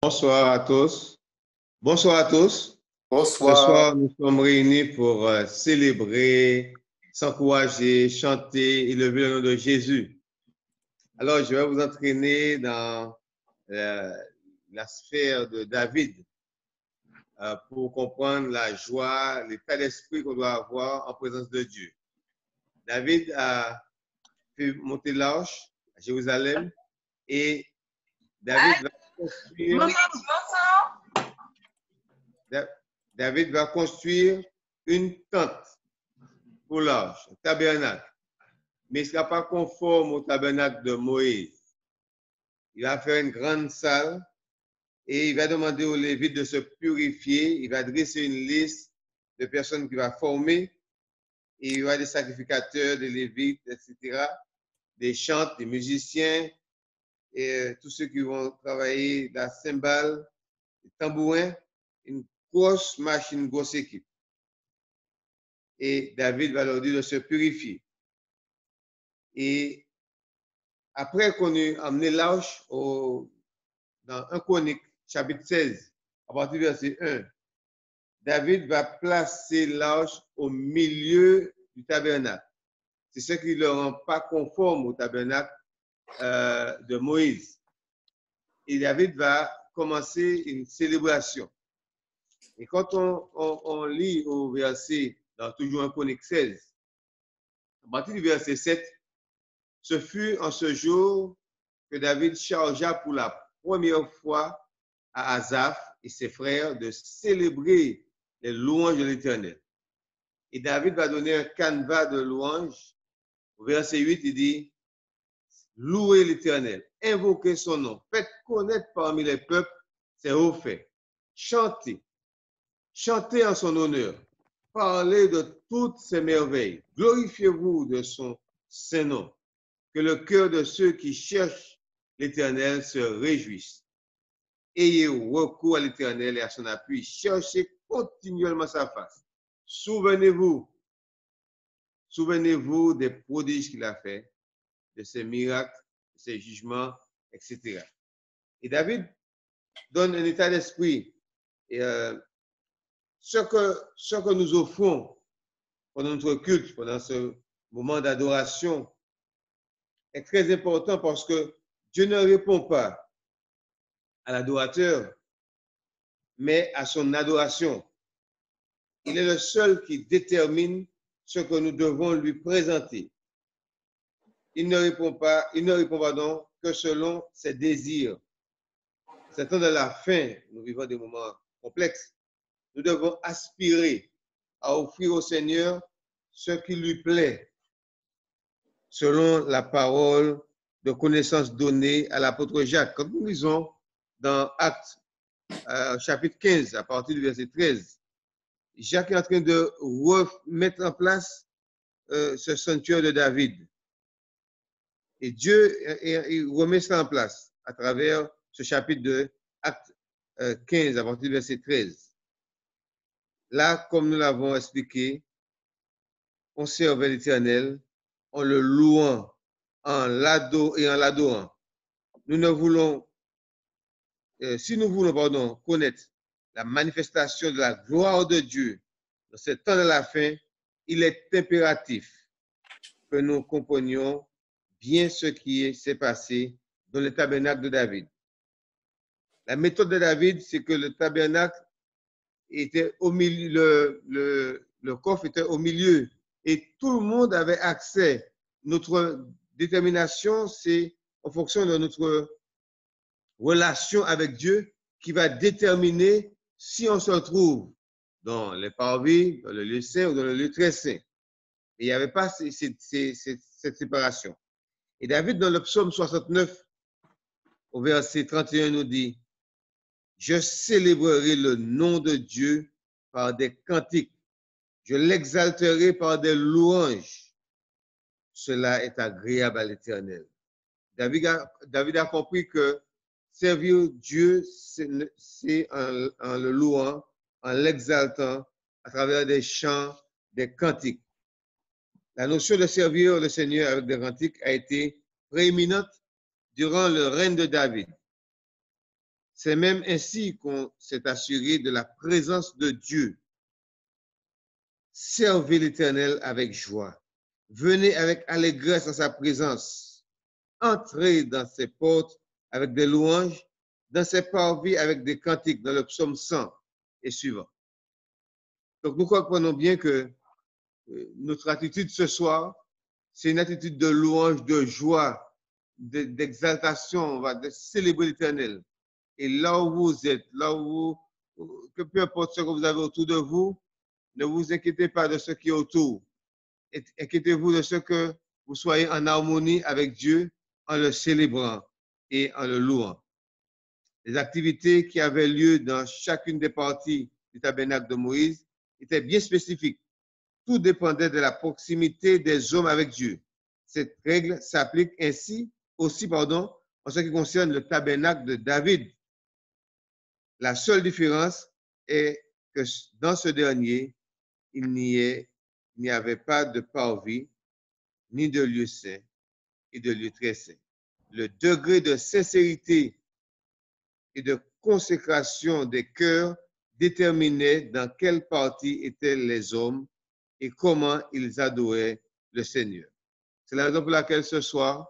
Bonsoir à tous. Bonsoir à tous. Bonsoir. Ce soir, nous sommes réunis pour célébrer, s'encourager, chanter, élever le nom de Jésus. Alors, je vais vous entraîner dans la sphère de David pour comprendre la joie, l'état d'esprit qu'on doit avoir en présence de Dieu. David a fait monter l'arche à Jérusalem et David va construire une tente pour l'arche, un tabernacle. Mais il ne sera pas conforme au tabernacle de Moïse. Il va faire une grande salle et il va demander aux Lévites de se purifier. Il va dresser une liste de personnes qu'il va former. Et il y aura des sacrificateurs, des Lévites, etc., des chantres, des musiciens, et tous ceux qui vont travailler la cymbale, les tambourins, une grosse machine, une grosse équipe. Et David va leur dire de se purifier. Et après qu'on ait amené l'arche dans 1 Chronique, chapitre 16, à partir du verset 1, David va placer l'arche au milieu du tabernacle. C'est ce qui ne le rend pas conforme au tabernacle de Moïse. Et David va commencer une célébration. Et quand on lit au verset, dans toujours 1 Chronique 16, à partir du verset 7, ce fut en ce jour que David chargea pour la première fois à Asaph et ses frères de célébrer les louanges de l'Éternel. Et David va donner un canevas de louanges. Au verset 8, il dit, louez l'Éternel, invoquez son nom, faites connaître parmi les peuples ses hauts faits, chantez, chantez en son honneur, parlez de toutes ses merveilles, glorifiez-vous de son saint nom, que le cœur de ceux qui cherchent l'Éternel se réjouisse. Ayez recours à l'Éternel et à son appui, cherchez continuellement sa face. Souvenez-vous des prodiges qu'il a fait, de ses miracles, de ses jugements, etc. Et David donne un état d'esprit. Et ce que nous offrons pendant notre culte, pendant ce moment d'adoration, est très important parce que Dieu ne répond pas à l'adorateur, mais à son adoration. Il est le seul qui détermine ce que nous devons lui présenter. Il ne répond pardon, que selon ses désirs. C'est temps de la fin, nous vivons des moments complexes. Nous devons aspirer à offrir au Seigneur ce qui lui plaît, selon la parole de connaissance donnée à l'apôtre Jacques. Quand nous lisons dans Actes, chapitre 15, à partir du verset 13, Jacques est en train de remettre en place ce sanctuaire de David. Et Dieu il remet ça en place à travers ce chapitre de Acte 15, à partir du verset 13. Là, comme nous l'avons expliqué, on servait l'Éternel en le louant, en l'adorant. Nous ne voulons, si nous voulons, connaître la manifestation de la gloire de Dieu dans ce temps de la fin, il est impératif que nous comprenions bien ce qui s'est passé dans le tabernacle de David. La méthode de David, c'est que le tabernacle était au milieu, le coffre était au milieu et tout le monde avait accès. Notre détermination, c'est en fonction de notre relation avec Dieu qui va déterminer si on se trouve dans les parvis, dans le lieu saint ou dans le lieu très saint. Il n'y avait pas cette séparation. Et David, dans le psaume 69, au verset 31, nous dit, je célébrerai le nom de Dieu par des cantiques. Je l'exalterai par des louanges. Cela est agréable à l'Éternel. David a compris que servir Dieu, c'est en le louant, en l'exaltant, à travers des chants, des cantiques. La notion de servir le Seigneur avec des cantiques a été prééminente durant le règne de David. C'est même ainsi qu'on s'est assuré de la présence de Dieu. Servez l'Éternel avec joie. Venez avec allégresse en sa présence. Entrez dans ses portes avec des louanges, dans ses parvis avec des cantiques, dans le psaume 100 et suivant. Donc nous comprenons bien que notre attitude ce soir, c'est une attitude de louange, de joie, d'exaltation, on va de célébrer l'Éternel. Et là où vous êtes, que peu importe ce que vous avez autour de vous, ne vous inquiétez pas de ce qui est autour. Inquiétez-vous de ce que vous soyez en harmonie avec Dieu en le célébrant et en le louant. Les activités qui avaient lieu dans chacune des parties du tabernacle de Moïse étaient bien spécifiques. Tout dépendait de la proximité des hommes avec Dieu. Cette règle s'applique ainsi aussi, en ce qui concerne le tabernacle de David. La seule différence est que dans ce dernier, il n'y avait pas de parvis, ni de lieu saint et de lieu très saint. Le degré de sincérité et de consécration des cœurs déterminait dans quelle partie étaient les hommes et comment ils adoraient le Seigneur. C'est la raison pour laquelle ce soir,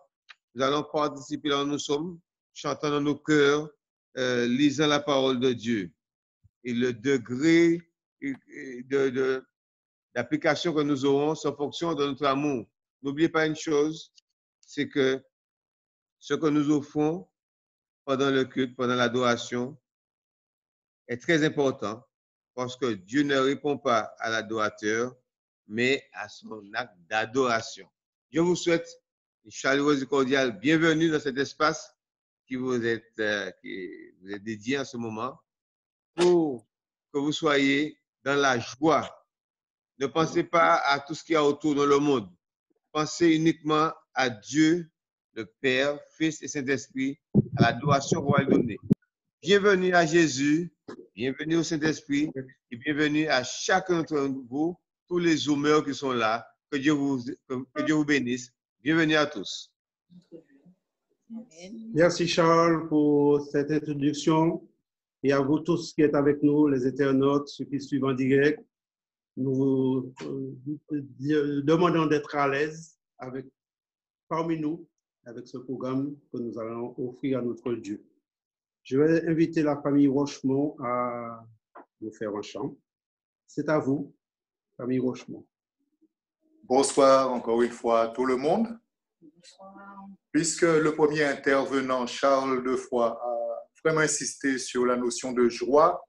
nous allons participer là où nous sommes, chantant dans nos cœurs, lisant la parole de Dieu. Et le degré d'application que nous aurons, c'est en fonction de notre amour. N'oubliez pas une chose, c'est que ce que nous offrons pendant le culte, pendant l'adoration, est très important parce que Dieu ne répond pas à l'adorateur, mais à son acte d'adoration. Je vous souhaite une chaleureuse et cordiale bienvenue dans cet espace qui vous est dédié en ce moment pour que vous soyez dans la joie. Ne pensez pas à tout ce qu'il y a autour dans le monde. Pensez uniquement à Dieu, le Père, Fils et Saint-Esprit, à l'adoration qu'on va lui donner. Bienvenue à Jésus, bienvenue au Saint-Esprit et bienvenue à chacun d'entre vous, tous les zoomers qui sont là. Que Dieu vous bénisse. Bienvenue à tous. Merci Charles pour cette introduction et à vous tous qui êtes avec nous, les internautes, ceux qui suivent en direct. Nous demandons d'être à l'aise parmi nous avec ce programme que nous allons offrir à notre Dieu. Je vais inviter la famille Rochemont à nous faire un chant. C'est à vous, famille Rochemont. Bonsoir encore une fois à tout le monde. Bonsoir. Puisque le premier intervenant, Charles Defoy, a vraiment insisté sur la notion de joie,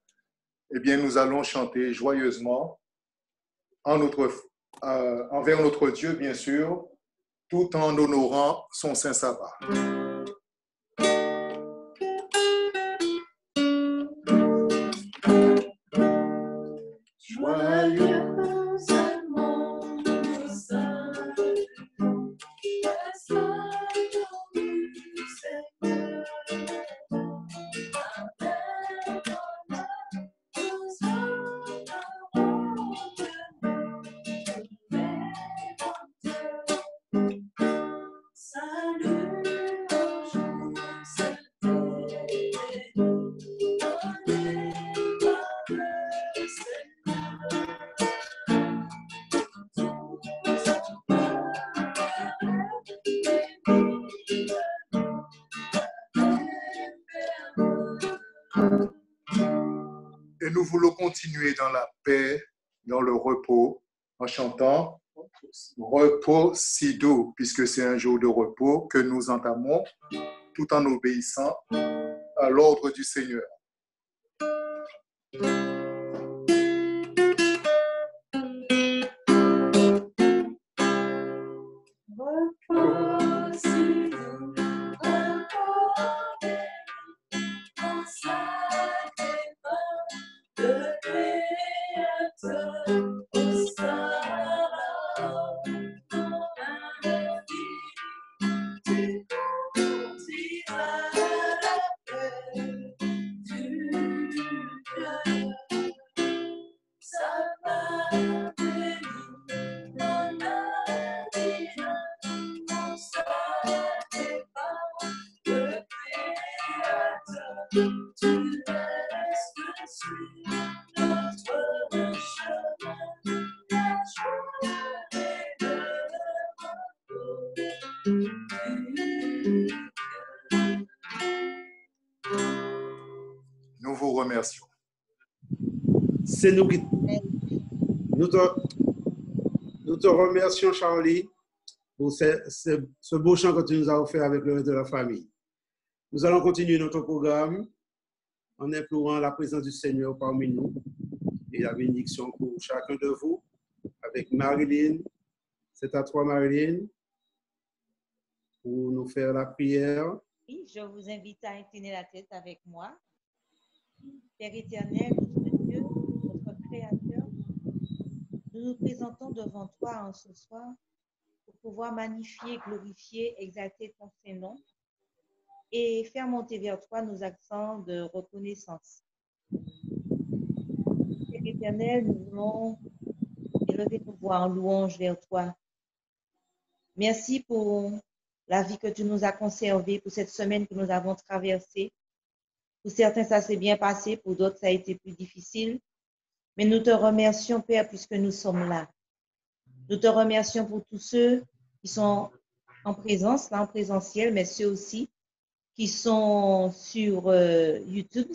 eh bien nous allons chanter joyeusement envers notre Dieu, bien sûr, tout en honorant son saint sabbat. Et nous voulons continuer dans la paix, dans le repos, en chantant repos si doux, puisque c'est un jour de repos que nous entamons tout en obéissant à l'ordre du Seigneur. Nous vous remercions. C'est nous qui nous te remercions, Charlie, pour ce beau chant que tu nous as offert avec le reste de la famille. Nous allons continuer notre programme en implorant la présence du Seigneur parmi nous et la bénédiction pour chacun de vous. Avec Marilyn, c'est à toi, Marilyn, pour nous faire la prière. Oui, je vous invite à incliner la tête avec moi. Père éternel, notre Dieu, notre Créateur, nous nous présentons devant toi en ce soir pour pouvoir magnifier, glorifier, exalter ton Saint-Nom et faire monter vers toi nos accents de reconnaissance. Père éternel, nous voulons élever nos voix en louange vers toi. Merci pour la vie que tu nous as conservée, pour cette semaine que nous avons traversée. Pour certains, ça s'est bien passé, pour d'autres, ça a été plus difficile. Mais nous te remercions, Père, puisque nous sommes là. Nous te remercions pour tous ceux qui sont en présence, là en présentiel, mais ceux aussi qui sont sur YouTube,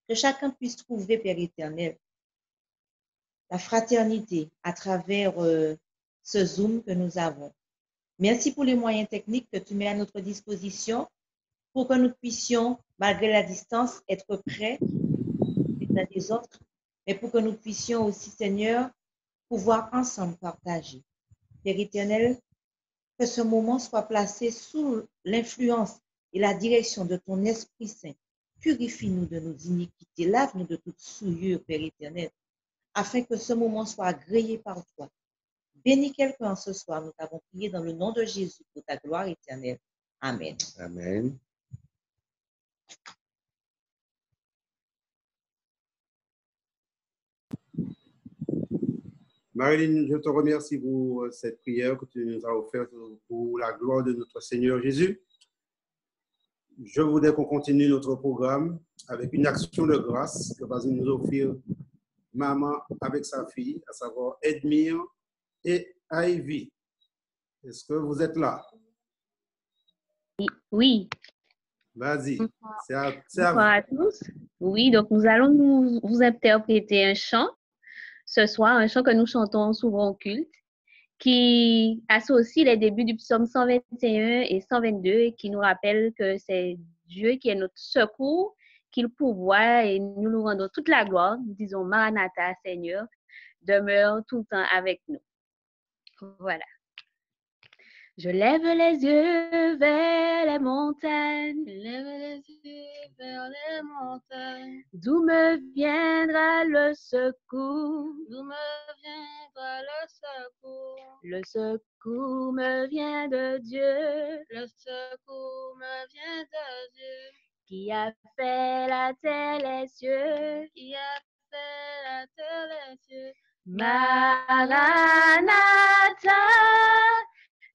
que chacun puisse trouver, Père éternel, la fraternité à travers ce Zoom que nous avons. Merci pour les moyens techniques que tu mets à notre disposition pour que nous puissions, malgré la distance, être prêts les uns des autres, mais pour que nous puissions aussi, Seigneur, pouvoir ensemble partager. Père éternel, que ce moment soit placé sous l'influence et la direction de ton Esprit Saint. Purifie-nous de nos iniquités, lave-nous de toute souillure, Père éternel, afin que ce moment soit agréé par toi. Bénis quelqu'un ce soir, nous t'avons prié dans le nom de Jésus pour ta gloire éternelle. Amen. Amen. Marilyn, je te remercie pour cette prière que tu nous as offerte pour la gloire de notre Seigneur Jésus. Je voudrais qu'on continue notre programme avec une action de grâce que va nous offrir maman avec sa fille, à savoir Edmire et Ivy. Est-ce que vous êtes là? Oui. Vas-y. Bonsoir à tous. Oui, donc nous allons vous interpréter un chant ce soir, un chant que nous chantons souvent au culte, qui associe les débuts du psaume 121 et 122 et qui nous rappelle que c'est Dieu qui est notre secours, qu'il pourvoit et nous nous rendons toute la gloire. Nous disons Maranatha, Seigneur, demeure tout le temps avec nous. Voilà. Je lève les yeux vers les montagnes. D'où me viendra le secours? Le secours me vient de Dieu. Qui a fait la terre, les cieux. Maranatha.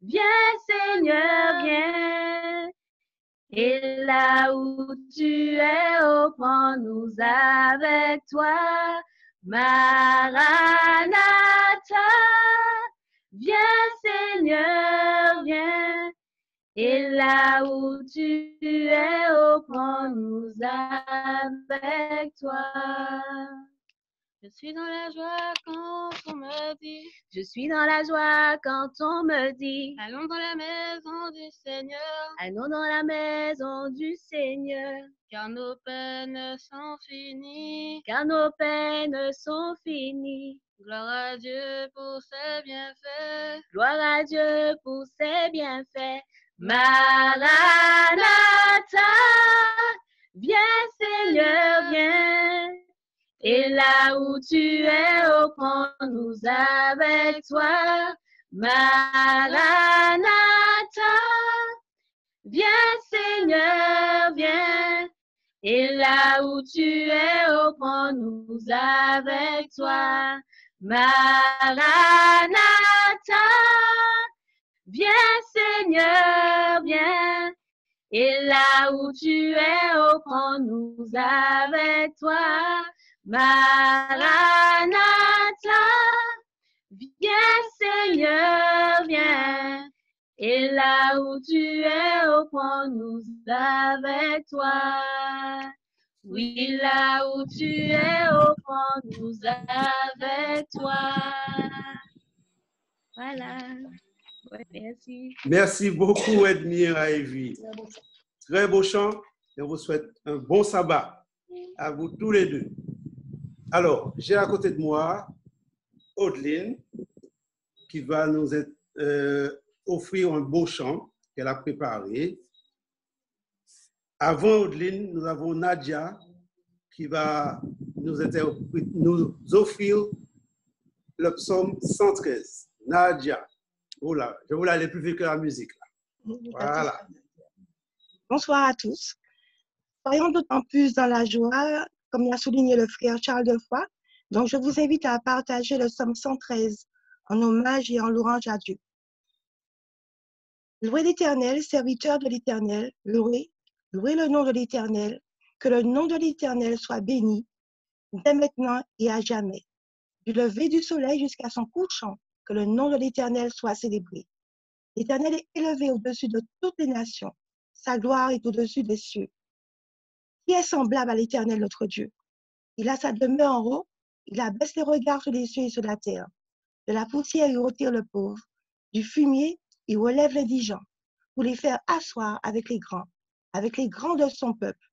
Viens Seigneur, viens, et là où tu es, oh, prends-nous avec toi. Maranatha, viens Seigneur, viens, et là où tu es, oh, prends-nous avec toi. Je suis dans la joie quand on me dit. Je suis dans la joie quand on me dit. Allons dans la maison du Seigneur. Allons dans la maison du Seigneur. Car nos peines sont finies. Car nos peines sont finies. Gloire à Dieu pour ses bienfaits. Gloire à Dieu pour ses bienfaits. Maranatha, viens Seigneur, viens. Et là où tu es, oh, prends-nous avec toi. Maranatha, viens Seigneur, viens. Et là où tu es, oh, prends-nous avec toi. Maranatha, viens Seigneur, viens. Et là où tu es, oh, prends-nous avec toi. Maranatha, viens Seigneur, viens. Et là où tu es, oh, prends-nous avec toi. Oui, là où tu es, oh, prends-nous avec toi. Voilà. Ouais, merci. Merci beaucoup, Edmira et Evie. Très beau chant et on vous souhaite un bon sabbat à vous tous les deux. Alors, j'ai à côté de moi Audeline qui va nous offrir un beau chant qu'elle a préparé. Avant Audeline, nous avons Nadia qui va nous offrir le psaume 113. Nadia. Oh là, je voulais aller plus vite que la musique. Là. Voilà. Bonsoir à tous. Soyons d'autant plus dans la joie, comme l'a souligné le frère Charles Defoy. Donc, je vous invite à partager le psaume 113 en hommage et en louange à Dieu. Louez l'Éternel, serviteur de l'Éternel, louez le nom de l'Éternel, que le nom de l'Éternel soit béni, dès maintenant et à jamais. Du lever du soleil jusqu'à son couchant, que le nom de l'Éternel soit célébré. L'Éternel est élevé au-dessus de toutes les nations, sa gloire est au-dessus des cieux. Qui est semblable à l'Éternel notre Dieu? Il a sa demeure en haut, il abaisse les regards sur les cieux et sur la terre. De la poussière, il retire le pauvre. Du fumier, il relève les indigents, pour les faire asseoir avec les grands de son peuple.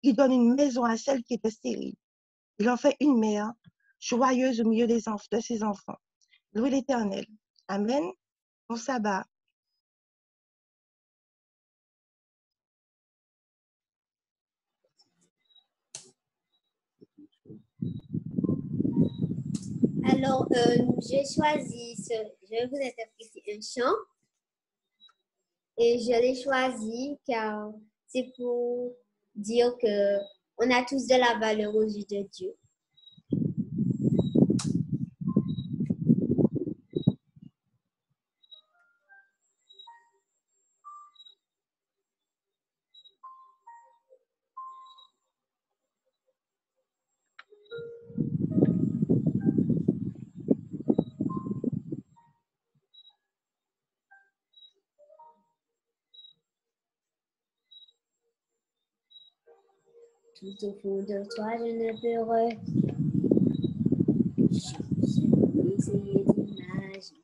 Il donne une maison à celle qui était stérile. Il en fait une mère, joyeuse au milieu de ses enfants. Louez l'Éternel. Amen. Bon sabbat. Alors, j'ai choisi je vais vous interpréter un chant et je l'ai choisi car c'est pour dire que on a tous de la valeur aux yeux de Dieu. Tout au fond de toi, je ne peux essayer d'imaginer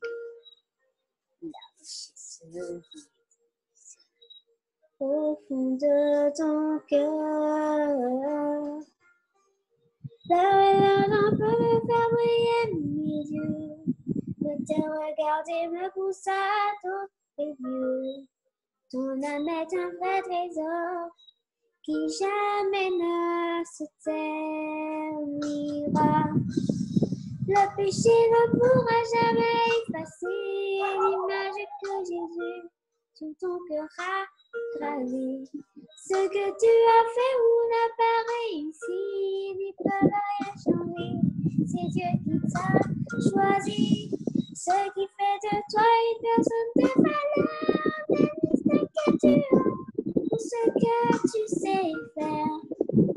la richesse au fond de ton cœur. Là, on peut me faire briller mes yeux, me te regarder me pousse à d'autres yeux. Ton âme est un vrai trésor qui jamais ne se terminera. Le péché ne pourra jamais effacer l'image que Jésus sur ton cœur a gravée. Ce que tu as fait ou n'a pas réussi n'y peut rien changer. C'est Dieu qui t'a choisi. Ce qui fait de toi une personne de valeur, des listes que tu as. Pour ce que tu sais faire,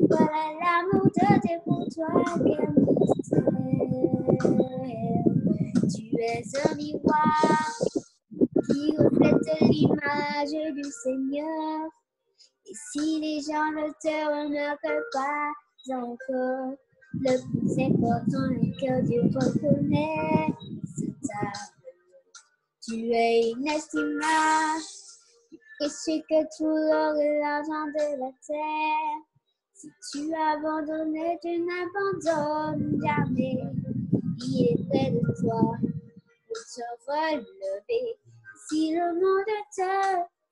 voilà l'amour de Dieu pour toi, quel mystère. Tu es un miroir qui reflète l'image du Seigneur. Et si les gens ne te remarquent pas encore, le plus important est que Dieu reconnaisse ta valeur. Tu es inestimable, précieux que tout l'or et l'argent de la terre. Si tu abandonnes, tu n'abandonnes jamais. Il est près de toi pour te relever. Si le monde te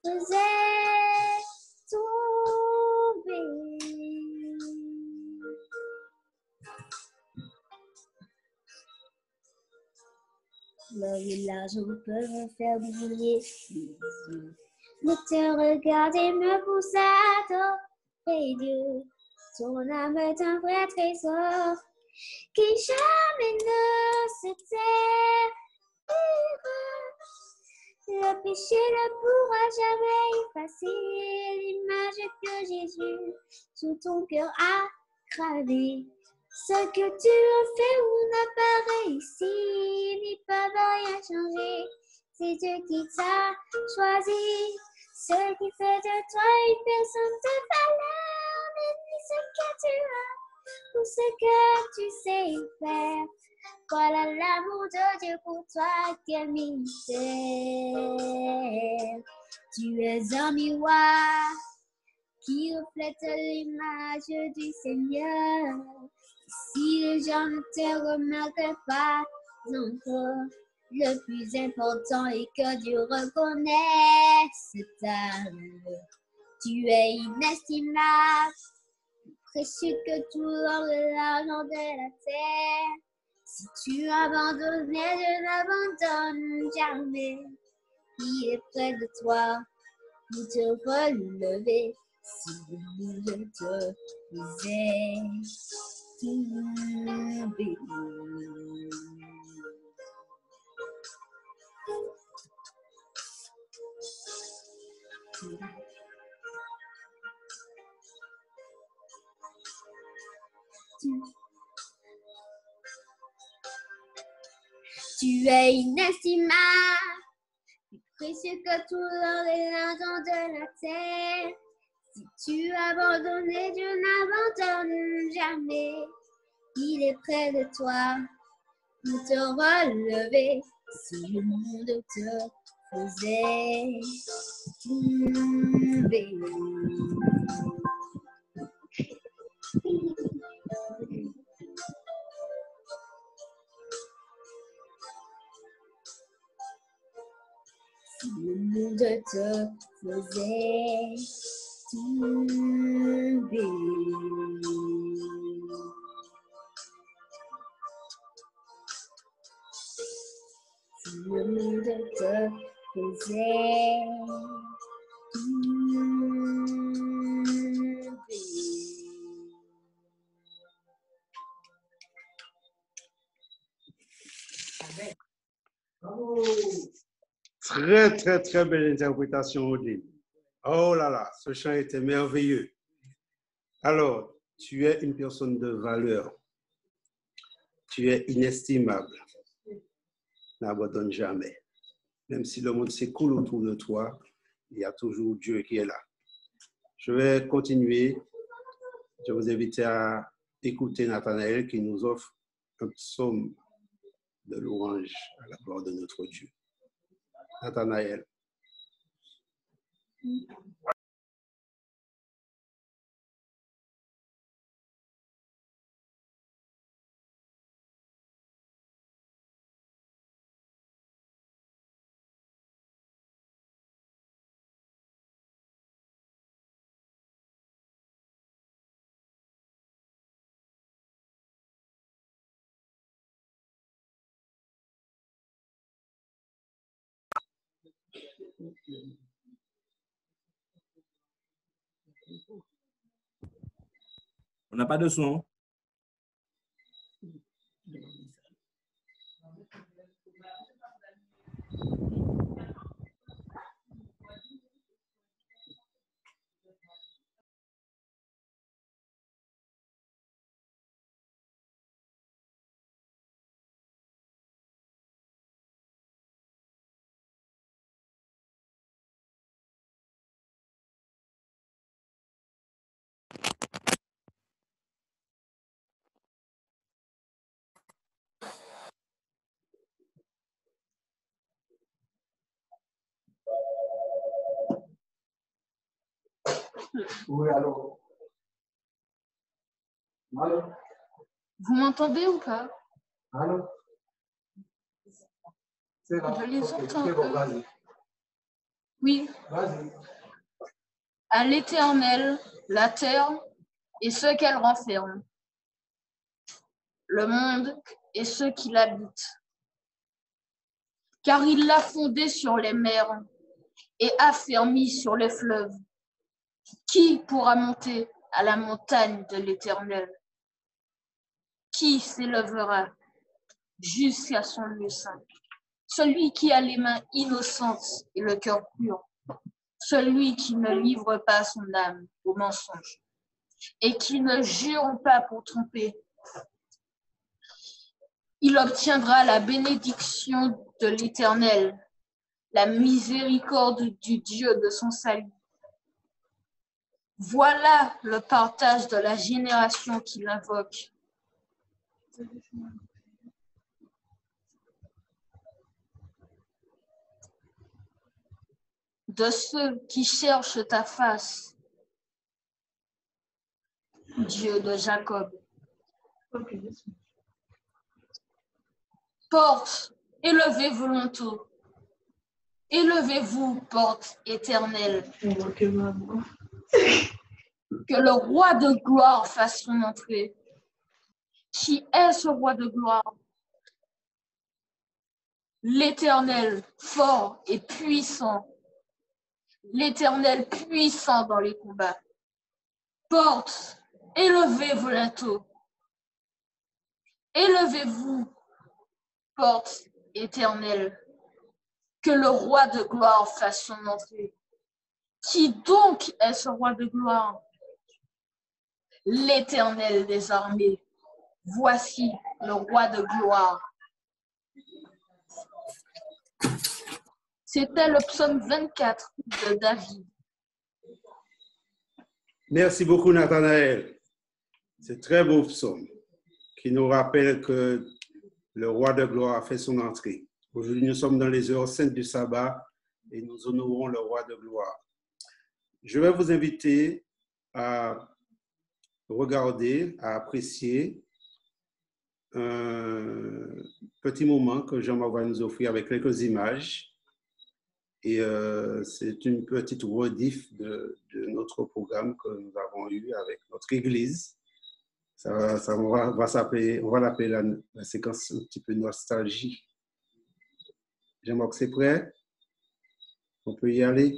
faisait tomber. L'or et l'argent peuvent faire briller les yeux. Mais te regarder me pousse à adorer Dieu. Ton âme est un vrai trésor qui jamais ne se terminera. Le péché ne pourra jamais effacer l'image que Jésus sous ton cœur a gravée. Ce que tu as fait ou n'a pas réussi n'y peut rien changer. C'est Dieu qui t'a choisi. Ce qui fait de toi une personne de valeur n'est ni ce que tu as ou ce que tu sais faire. Voilà l'amour de Dieu pour toi, quel mystère. Tu es un miroir qui reflète l'image du Seigneur. Si les gens ne te remarquent pas encore, le plus important est que Dieu reconnaisse ta valeur. Tu es inestimable, précieux que tout l'or et l'argent de la terre. Si tu abandonnes, je n'abandonne jamais. Il est près de toi pour te relever. Si le monde te faisait tomber. Tu es inestimable, plus précieux que tout l'or et l'argent de la terre. Si tu abandonnes, Dieu n'abandonne jamais. Il est près de toi pour te relever. Si le monde te faisait tomber. Si le monde te faisait tomber. Si le monde te faisait tomber. Très, très, très belle interprétation, Odile. Oh là là, ce chant était merveilleux. Alors, tu es une personne de valeur. Tu es inestimable. N'abandonne jamais. Même si le monde s'écoule autour de toi, il y a toujours Dieu qui est là. Je vais continuer. Je vous invite à écouter Nathanaël qui nous offre un psaume de louange à la gloire de notre Dieu. Nathanaël. On n'a pas de son. Oui, allô. Allô. Vous m'entendez ou pas? Allô. C'est bon. Je les Ok, entends. c'est bon, vas-y. Oui. Vas-y. À l'Éternel, la terre et ce qu'elle renferme, le monde et ceux qui l'habitent. Car il l'a fondé sur les mers et affermi sur les fleuves. Qui pourra monter à la montagne de l'Éternel? Qui s'élèvera jusqu'à son lieu saint? celui qui a les mains innocentes et le cœur pur, celui qui ne livre pas son âme au mensonge et qui ne jure pas pour tromper. Il obtiendra la bénédiction de l'Éternel, la miséricorde du Dieu de son salut. Voilà le partage de la génération qui l'invoque. De ceux qui cherchent ta face, Dieu de Jacob. Porte, élevez-vous longtemps. Élevez-vous, porte éternelle. Que le roi de gloire fasse son entrée. Qui est ce roi de gloire? L'Éternel, fort et puissant. L'Éternel, puissant dans les combats. Porte, élevez-vous linteaux. Élevez-vous, porte éternelle. Que le roi de gloire fasse son entrée. Qui donc est ce roi de gloire? L'Éternel des armées. Voici le roi de gloire. C'était le psaume 24 de David. Merci beaucoup, Nathanaël. C'est très beau psaume qui nous rappelle que le roi de gloire a fait son entrée. Aujourd'hui, nous sommes dans les heures saintes du sabbat et nous honorons le roi de gloire. Je vais vous inviter à regarder, à apprécier un petit moment que Jean-Marc va nous offrir avec quelques images. Et c'est une petite rediff de notre programme que nous avons eu avec notre église. Ça va s'appeler, on va l'appeler la séquence un petit peu nostalgie. Jean-Marc, c'est prêt? On peut y aller?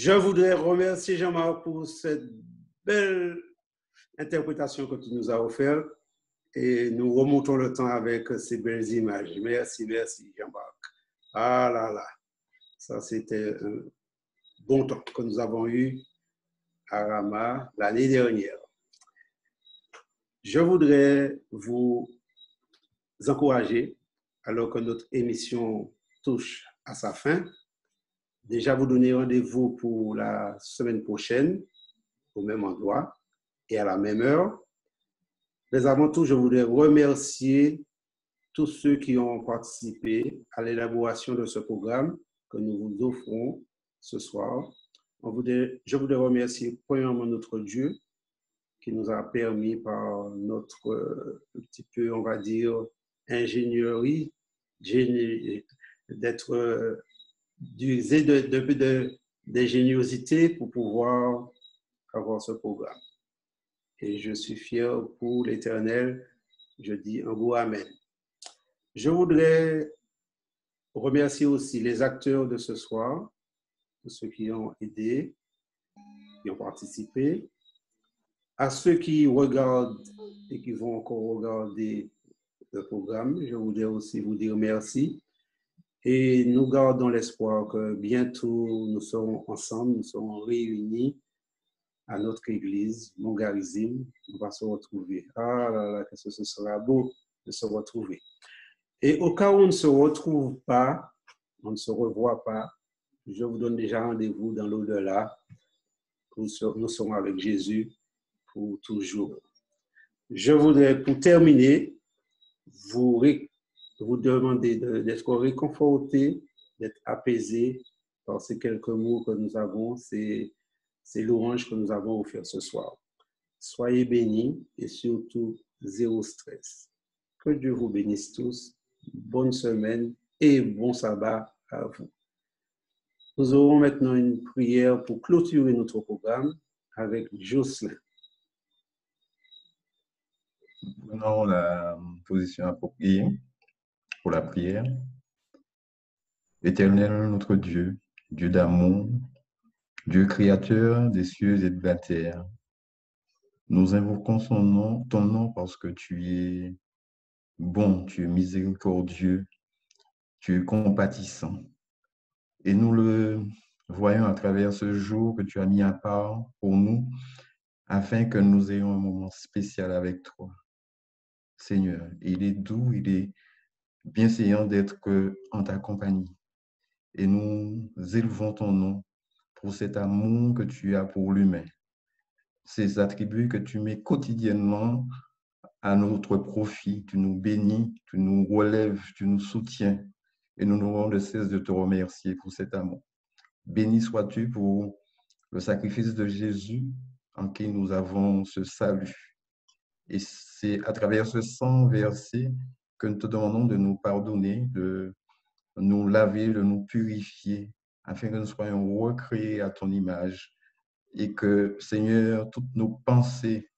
Je voudrais remercier Jean-Marc pour cette belle interprétation que tu nous as offerte et nous remontons le temps avec ces belles images. Merci, merci Jean-Marc. Ah là là, ça c'était un bon temps que nous avons eu à Rama l'année dernière. Je voudrais vous encourager, alors que notre émission touche à sa fin, déjà vous donner rendez-vous pour la semaine prochaine, au même endroit et à la même heure. Mais avant tout, je voudrais remercier tous ceux qui ont participé à l'élaboration de ce programme que nous vous offrons ce soir. Je voudrais remercier premièrement notre Dieu qui nous a permis par notre petit peu, on va dire, ingénierie, d'être d'user d'ingéniosité pour pouvoir avoir ce programme. Et je suis fier pour l'Éternel. Je dis un beau Amen. Je voudrais remercier aussi les acteurs de ce soir, ceux qui ont aidé, qui ont participé, à ceux qui regardent et qui vont encore regarder le programme. Je voudrais aussi vous dire merci. Et nous gardons l'espoir que bientôt nous serons ensemble, nous serons réunis à notre église, Montgarizim. On va se retrouver. Ah là là, que ce sera beau de se retrouver. Et au cas où on ne se retrouve pas, on ne se revoit pas, je vous donne déjà rendez-vous dans l'au-delà. Nous serons avec Jésus pour toujours. Je voudrais, pour terminer, vous demander d'être réconforté, d'être apaisé par ces quelques mots que nous avons, ces louanges que nous avons offertes ce soir. Soyez bénis et surtout zéro stress. Que Dieu vous bénisse tous. Bonne semaine et bon sabbat à vous. Nous aurons maintenant une prière pour clôturer notre programme avec Jocelyn. Prenons la position appropriée pour la prière. Éternel notre Dieu, Dieu d'amour, Dieu créateur des cieux et de la terre, nous invoquons ton nom parce que tu es bon, tu es miséricordieux, tu es compatissant. Et nous le voyons à travers ce jour que tu as mis à part pour nous, afin que nous ayons un moment spécial avec toi. Seigneur, il est doux, il est bienséant d'être en ta compagnie. Et nous élevons ton nom pour cet amour que tu as pour l'humain, ces attributs que tu mets quotidiennement à notre profit. Tu nous bénis, tu nous relèves, tu nous soutiens. Et nous n'aurons de cesse de te remercier pour cet amour. Béni sois-tu pour le sacrifice de Jésus en qui nous avons ce salut. Et c'est à travers ce sang versé que nous te demandons de nous pardonner, de nous laver, de nous purifier, afin que nous soyons recréés à ton image et que, Seigneur, toutes nos pensées,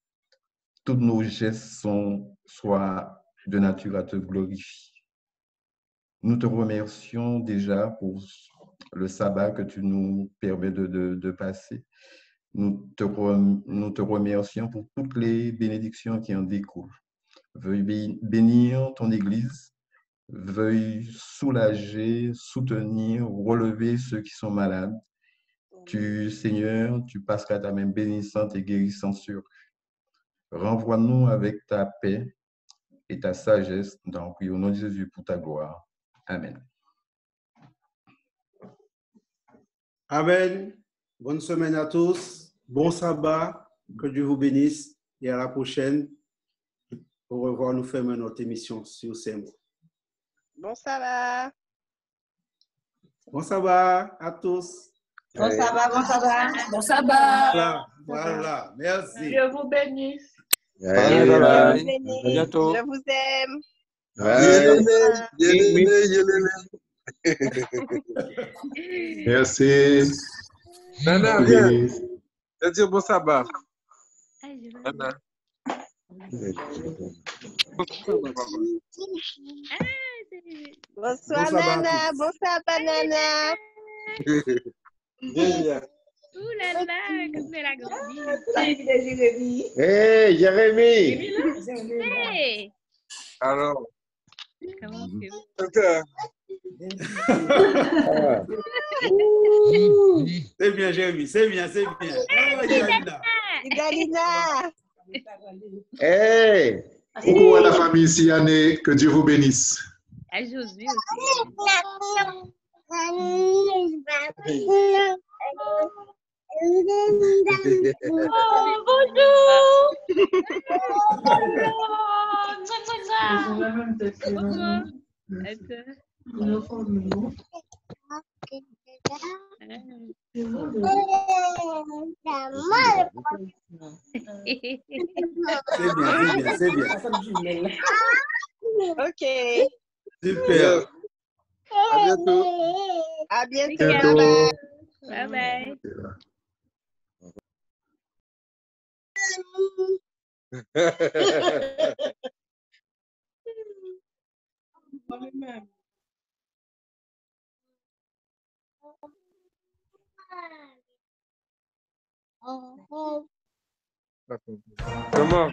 tous nos gestes soient de nature à te glorifier. Nous te remercions déjà pour le sabbat que tu nous permets de passer. Nous te remercions pour toutes les bénédictions qui en découlent. Veuille bénir ton Église, veuille soulager, soutenir, relever ceux qui sont malades. Seigneur, tu passeras ta main bénissante et guérissante sur eux. Renvoie-nous avec ta paix et ta sagesse, donc au nom de Jésus pour ta gloire. Amen. Amen. Bonne semaine à tous. Bon sabbat. Que Dieu vous bénisse. Et à la prochaine. Au revoir. Nous fermons notre émission sur ces mots. Bon sabbat. Bon sabbat à tous. Bon sabbat, bon sabbat. Bon sabbat. Voilà. Merci. Dieu vous bénisse. Allez, Dieu bye. vous bénisse. À bientôt. Je vous aime. Merci. Nana, viens. Je vais dire bon sabbat. Nana. Bonsoir, Nana. Bon sabbat, Nana. Viens. Ouh là là, comme elle a grandi. Hey, Jérémy. Hey, Alors, comment tu vas? ok. C'est bien, Jérémy, c'est bien, c'est bien. Oh, Idalina. Idalina. Hey. Coucou à la famille Siané, que Dieu vous bénisse. À Josué aussi. C'est bien. OK. Super. À bientôt. À bientôt. Bientôt. Bye bye. Comment?